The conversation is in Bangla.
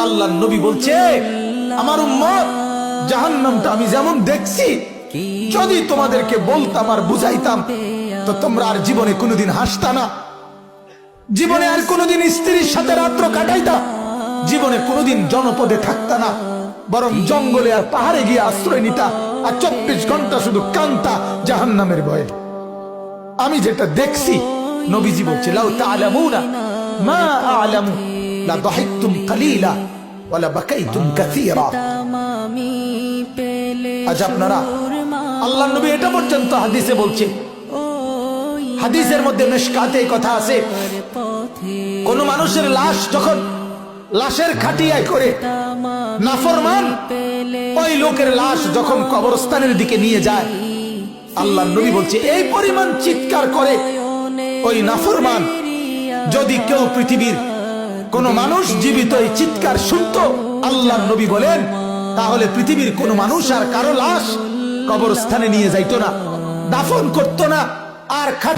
আল্লাহর নবী বলছে, আমার উম্মত জাহান্নামটা আমি যেমন দেখছি, যদি তোমাদেরকে বলতাম আর বুঝাইতাম তো তোমরা আর জীবনে কোনোদিন হাসতা না, জীবনে আর কোনোদিন স্ত্রীর সাথে রাত্র কাটাইতা, জীবনে কোনোদিন জনপদে থাকতা না, বরং জঙ্গলে আর পাহাড়ে গিয়ে আশ্রয় নিতা, আর 24 ঘন্টা শুধু কান্তা জাহান্নামের ভয়ে। আমি যেটা দেখছি, নবীজি বলছে, লাউ তা'লামুনা মা আ'লামু লা দাহিকতুম কালিলা ওয়া লা বাকাইতুম কাসীরা। আজ আপনারা, আল্লাহর নবী এটা পর্যন্ত হাদিসে বলছে, হাদিসের মধ্যে মিশকাতে এই কথা আছে, কোন মানুষের লাশ যখন লাশের খাটিয়ায় করে নাফরমান ওই লোকের লাশ যখন কবরস্থানের দিকে নিয়ে যায়, আল্লাহর নবী বলছে এই পরিমাণ চিৎকার করে ওই নাফরমান, যদি কেউ পৃথিবীর কোন মানুষ জীবিত এই চিৎকার শুনতো, আল্লাহর নবী বলেন, তাহলে পৃথিবীর কোন মানুষ আর কারো লাশ কবরস্থানে নিয়ে যাইতো না, দাফন করতো না, আর